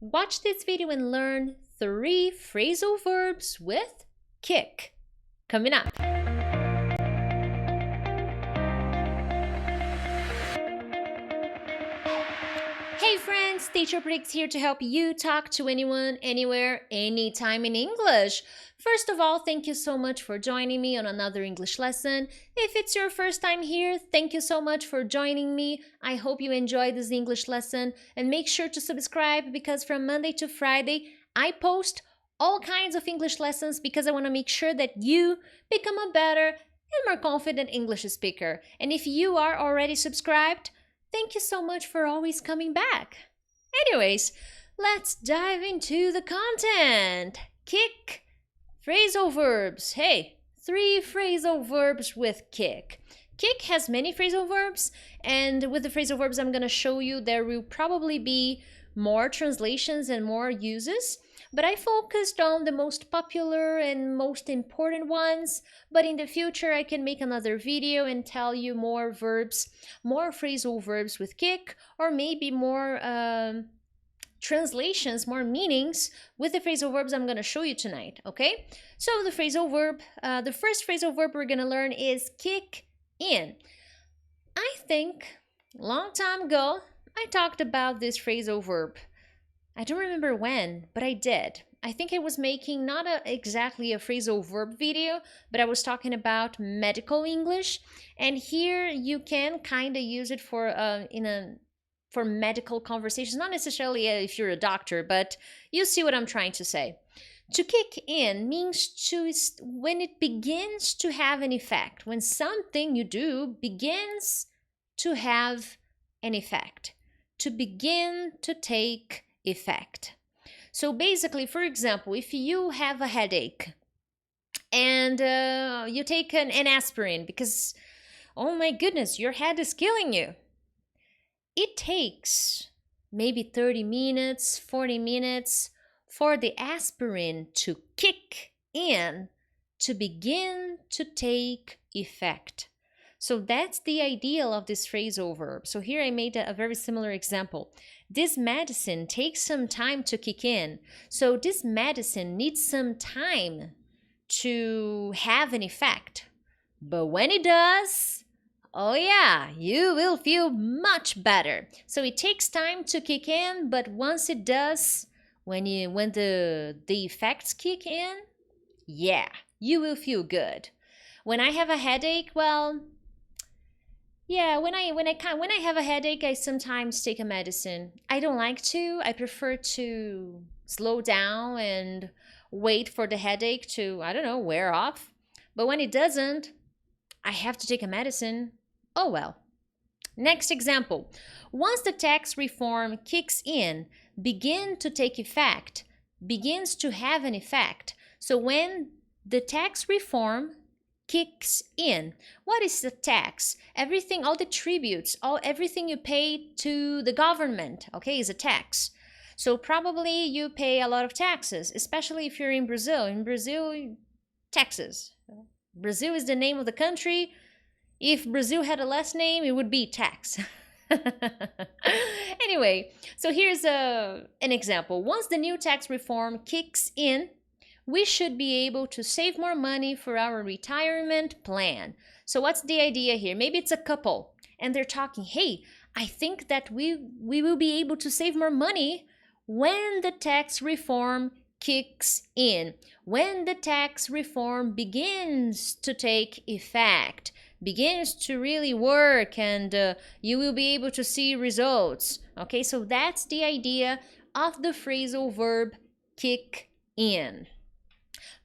Watch this video and learn 3 phrasal verbs with kick. Coming up. Hey friends, Teacher Prix here to help you talk to anyone, anywhere, anytime in English. First of all, thank you so much for joining me on another English lesson. If it's your first time here, thank you so much for joining me. I hope you enjoyed this English lesson and make sure to subscribe because from Monday to Friday, I post all kinds of English lessons because I want to make sure that you become a better and more confident English speaker. And if you are already subscribed, thank you so much for always coming back. Anyways, let's dive into the content. Kick, phrasal verbs. Hey, 3 phrasal verbs with kick. Kick has many phrasal verbs, and with the phrasal verbs I'm going to show you, there will probably be more translations and more uses. But I focused on the most popular and most important ones. But in the future, I can make another video and tell you more verbs, more phrasal verbs with kick, or maybe more translations, more meanings with the phrasal verbs I'm going to show you tonight, okay? So the phrasal verb, the first phrasal verb we're going to learn is kick in. I think a long time ago, I talked about this phrasal verb. I don't remember when, but I did. I think I was making not exactly a phrasal verb video, but I was talking about medical English. And here you can kind of use it for for medical conversations, not necessarily if you're a doctor, but you see what I'm trying to say. To kick in means when it begins to have an effect, when something you do begins to have an effect, to begin to take effect. So basically, for example, if you have a headache and you take an aspirin because, oh my goodness, your head is killing you, it takes maybe 30 minutes, 40 minutes for the aspirin to kick in, to begin to take effect. So that's the ideal of this phrasal verb. So here I made a very similar example. This medicine takes some time to kick in. So this medicine needs some time to have an effect. But when it does, oh yeah, you will feel much better. So it takes time to kick in, but once it does, when the effects kick in, yeah, you will feel good. When I have a headache, well, yeah, when I have a headache, I sometimes take a medicine. I don't like to. I prefer to slow down and wait for the headache to, I don't know, wear off. But when it doesn't, I have to take a medicine. Oh well. Next example. Once the tax reform kicks in, begin to take effect, begins to have an effect. So when the tax reform kicks in. What is the tax? Everything, all the tributes, everything you pay to the government, okay, is a tax. So probably you pay a lot of taxes, especially if you're in Brazil. In Brazil, taxes. Brazil is the name of the country. If Brazil had a last name, it would be tax. Anyway, so here's an example. Once the new tax reform kicks in, we should be able to save more money for our retirement plan. So what's the idea here? Maybe it's a couple and they're talking, hey, I think that we will be able to save more money when the tax reform kicks in, when the tax reform begins to take effect, begins to really work, and you will be able to see results. Okay, so that's the idea of the phrasal verb kick in.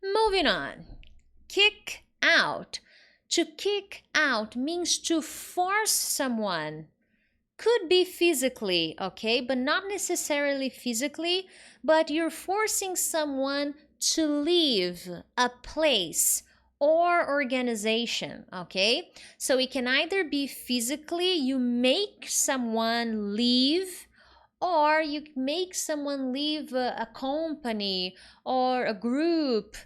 Moving on, kick out. To kick out means to force someone. Could be physically, okay, but not necessarily physically, but you're forcing someone to leave a place or organization, okay? So it can either be physically, you make someone leave, or you make someone leave a company or a group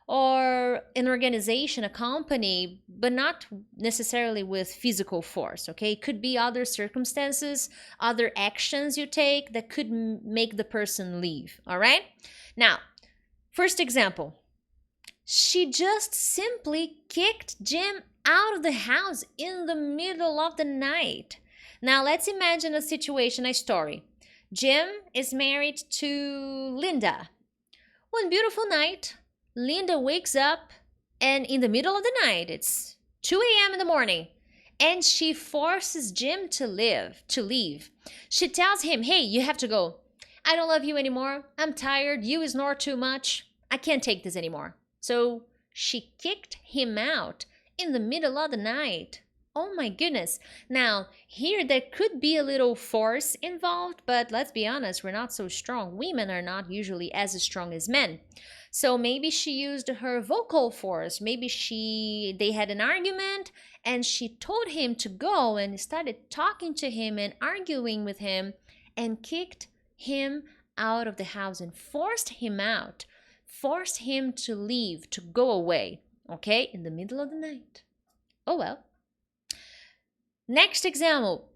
or an organization, a company, but not necessarily with physical force, okay? It could be other circumstances, other actions you take that could make the person leave, all right? Now, first example, she just simply kicked Jim out of the house in the middle of the night. Now, let's imagine a situation, a story. Jim is married to Linda. One beautiful night, Linda wakes up and in the middle of the night, it's 2 a.m. in the morning, and she forces Jim to leave. She tells him, hey, you have to go. I don't love you anymore. I'm tired. You snore too much. I can't take this anymore. So she kicked him out in the middle of the night. Oh my goodness. Now, here there could be a little force involved, but let's be honest, we're not so strong. Women are not usually as strong as men. So maybe she used her vocal force. Maybe they had an argument and she told him to go and started talking to him and arguing with him and kicked him out of the house and forced him out, forced him to leave, to go away, okay, in the middle of the night. Oh well. Next example,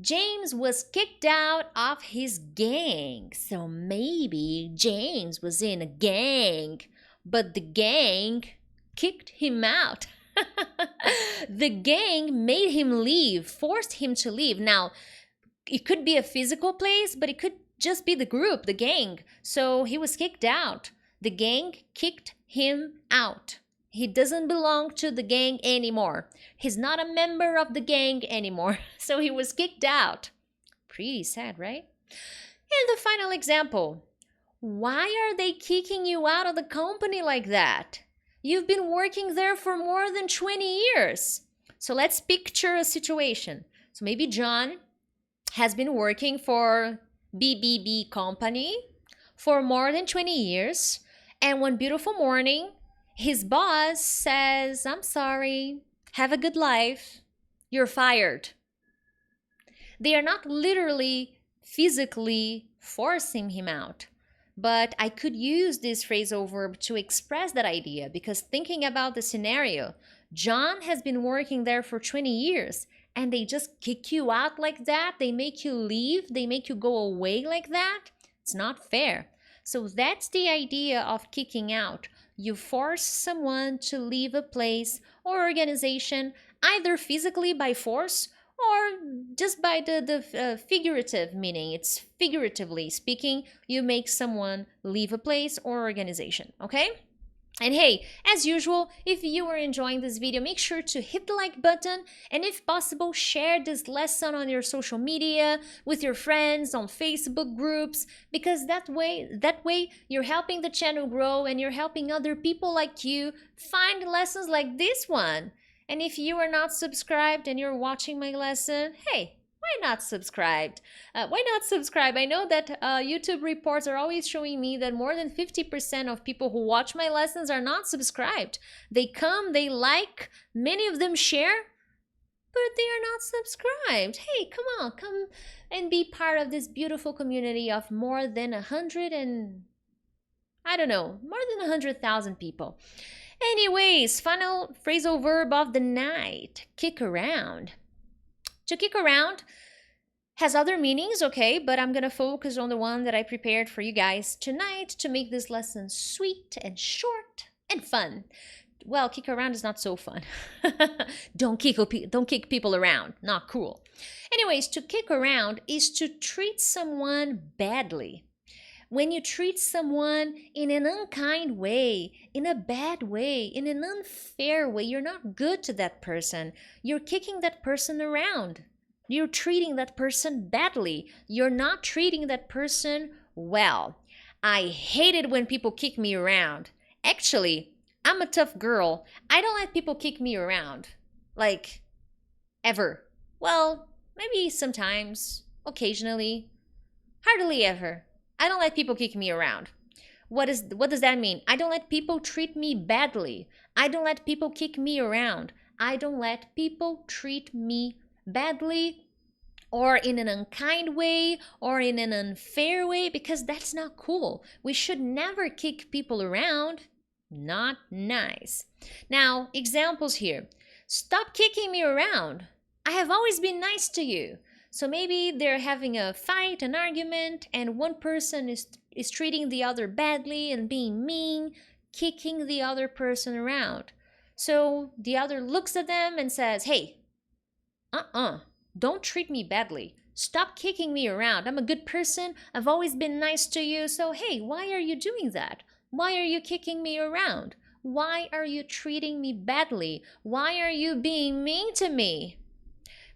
James was kicked out of his gang. So maybe James was in a gang, but the gang kicked him out. The gang made him leave, forced him to leave. Now, it could be a physical place, but it could just be the group, the gang. So he was kicked out. The gang kicked him out. He doesn't belong to the gang anymore. He's not a member of the gang anymore. So he was kicked out. Pretty sad, right? And the final example. Why are they kicking you out of the company like that? You've been working there for more than 20 years. So let's picture a situation. So maybe John has been working for BBB company for more than 20 years. And one beautiful morning, his boss says, I'm sorry, have a good life, you're fired. They are not literally, physically forcing him out. But I could use this phrasal verb to express that idea because thinking about the scenario, John has been working there for 20 years and they just kick you out like that, they make you leave, they make you go away like that. It's not fair. So that's the idea of kicking out. You force someone to leave a place or organization, either physically by force or just by the figurative meaning. It's figuratively speaking, you make someone leave a place or organization, okay? And hey, as usual, if you are enjoying this video, make sure to hit the like button and if possible, share this lesson on your social media, with your friends, on Facebook groups, because that way you're helping the channel grow and you're helping other people like you find lessons like this one. And if you are not subscribed and you're watching my lesson, hey, why not subscribed? Why not subscribe? I know that YouTube reports are always showing me that more than 50% of people who watch my lessons are not subscribed. They come, they like, many of them share, but they are not subscribed. Hey, come on, come and be part of this beautiful community of more than 100,000 people. Anyways, final phrasal verb of the night, kick around. To kick around has other meanings, okay, but I'm gonna focus on the one that I prepared for you guys tonight to make this lesson sweet and short and fun. Well, kick around is not so fun. Don't kick people around, not cool. Anyways, to kick around is to treat someone badly. When you treat someone in an unkind way, in a bad way, in an unfair way, you're not good to that person. You're kicking that person around. You're treating that person badly. You're not treating that person well. I hate it when people kick me around. Actually, I'm a tough girl. I don't let people kick me around. Like, ever. Well, maybe sometimes, occasionally, hardly ever. I don't let people kick me around. What does that mean? I don't let people treat me badly. I don't let people kick me around. I don't let people treat me badly or in an unkind way or in an unfair way because that's not cool. We should never kick people around. Not nice. Now, examples here. Stop kicking me around. I have always been nice to you. So maybe they're having a fight, an argument, and one person is treating the other badly and being mean, kicking the other person around. So the other looks at them and says, hey, don't treat me badly. Stop kicking me around. I'm a good person. I've always been nice to you. So, hey, why are you doing that? Why are you kicking me around? Why are you treating me badly? Why are you being mean to me?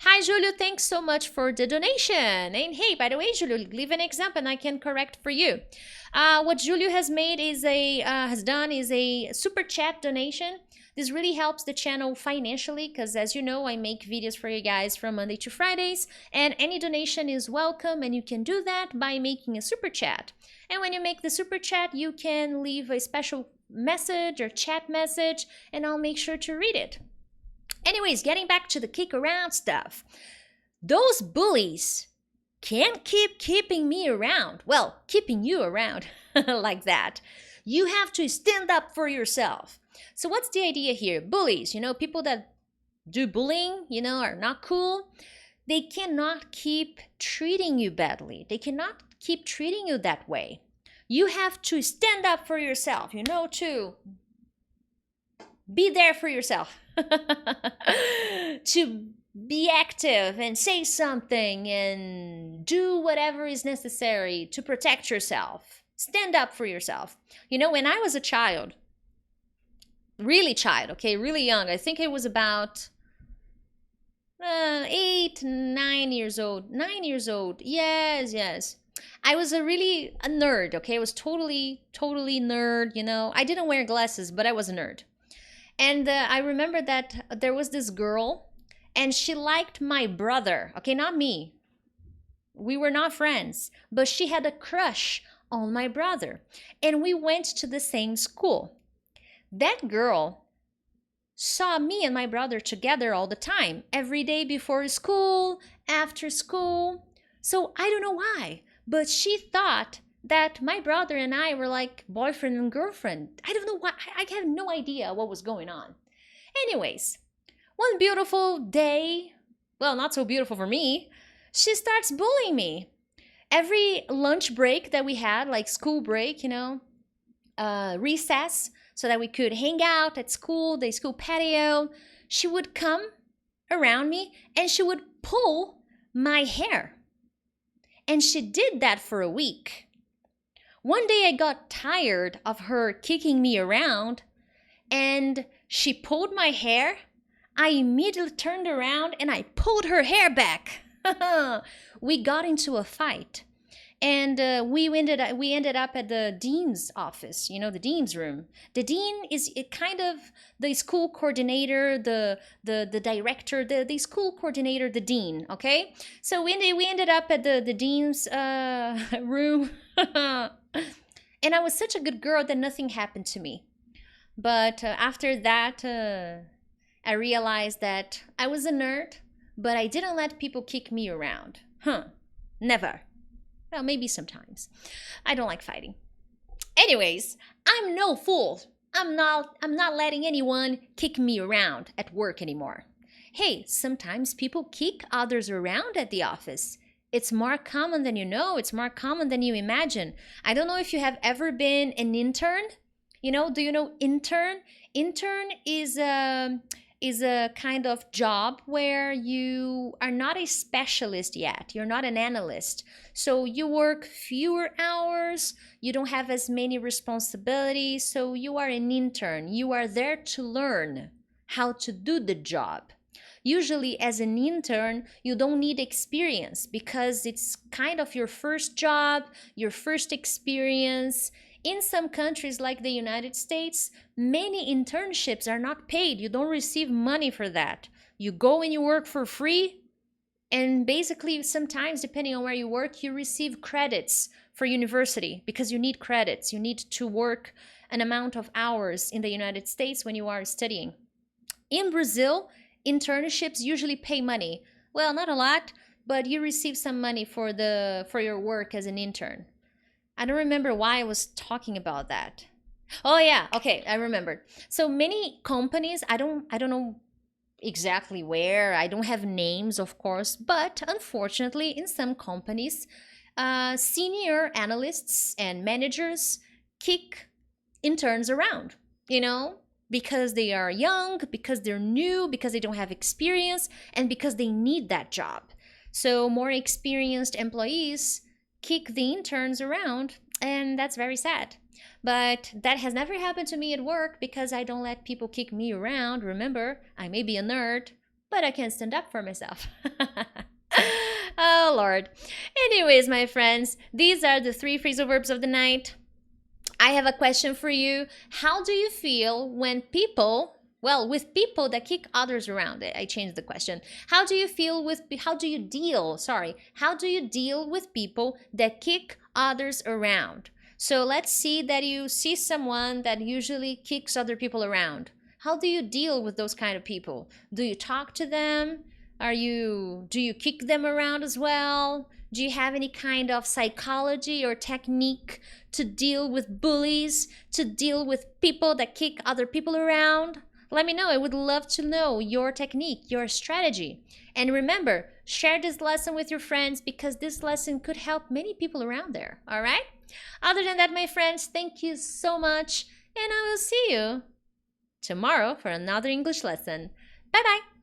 Hi, Julio. Thanks so much for the donation. And hey, by the way, Julio, leave an example and I can correct for you. What Julio has made is has done a super chat donation. This really helps the channel financially because, as you know, I make videos for you guys from Monday to Fridays, and any donation is welcome, and you can do that by making a super chat. And when you make the super chat, you can leave a special message or chat message, and I'll make sure to read it. Anyways, getting back to the kick around stuff. Those bullies can't keep keeping me around. Well, keeping you around like that. You have to stand up for yourself. So what's the idea here? Bullies, people that do bullying, are not cool. They cannot keep treating you badly. They cannot keep treating you that way. You have to stand up for yourself, to be there for yourself. To be active and say something and do whatever is necessary to protect yourself. Stand up for yourself. When I was a child, really young, I think it was about 8, 9 years old. 9 years old. Yes. I was a nerd, okay? I was totally nerd, I didn't wear glasses, but I was a nerd. And I remember that there was this girl, and she liked my brother, okay, not me. We were not friends, but she had a crush on my brother, and we went to the same school. That girl saw me and my brother together all the time, every day before school, after school. So I don't know why, but she thought that my brother and I were like boyfriend and girlfriend. I don't know why. I have no idea what was going on. Anyways, one beautiful day, well, not so beautiful for me, she starts bullying me. Every lunch break that we had, like school break, recess, so that we could hang out at school, the school patio, she would come around me and she would pull my hair. And she did that for a week. One day I got tired of her kicking me around and she pulled my hair. I immediately turned around and I pulled her hair back. We got into a fight. And we ended up at the dean's office, the dean's room. The dean is kind of the school coordinator, the director, the school coordinator, the dean, okay? So we ended up at the dean's room. And I was such a good girl that nothing happened to me. But after that, I realized that I was a nerd, but I didn't let people kick me around. Never. Well, maybe sometimes. I don't like fighting. Anyways, I'm no fool. I'm not letting anyone kick me around at work anymore. Hey, sometimes people kick others around at the office. It's more common than you know. It's more common than you imagine. I don't know if you have ever been an intern. Do you know intern? Intern is a kind of job where you are not a specialist yet. You're not an analyst. So you work fewer hours. You don't have as many responsibilities. So you are an intern. You are there to learn how to do the job. Usually as an intern, you don't need experience because it's kind of your first job, your first experience. In some countries like the United States, many internships are not paid. You don't receive money for that. You go and you work for free. And basically, sometimes, depending on where you work, you receive credits for university because you need credits. You need to work an amount of hours in the United States when you are studying. In Brazil, internships usually pay money. Well, not a lot, but you receive some money for your work as an intern. I don't remember why I was talking about that. Oh yeah, okay, I remembered. So many companies, I don't know exactly where. I don't have names, of course, but unfortunately, in some companies, senior analysts and managers kick interns around, you know, because they are young, because they're new, because they don't have experience, and because they need that job. So, more experienced employees kick the interns around, and that's very sad. But that has never happened to me at work because I don't let people kick me around. Remember, I may be a nerd, but I can stand up for myself. Oh, Lord. Anyways, my friends, these are the three phrasal verbs of the night. I have a question for you. How do you feel when people, well, with people that kick others around? I changed the question. How do you feel with, how do you deal, sorry, how do you deal with people that kick others around? So let's see that you see someone that usually kicks other people around. How do you deal with those kind of people? Do you talk to them? Do you kick them around as well? Do you have any kind of psychology or technique to deal with bullies, to deal with people that kick other people around? Let me know. I would love to know your technique, your strategy. And remember, share this lesson with your friends because this lesson could help many people around there. All right? Other than that, my friends, thank you so much. And I will see you tomorrow for another English lesson. Bye bye.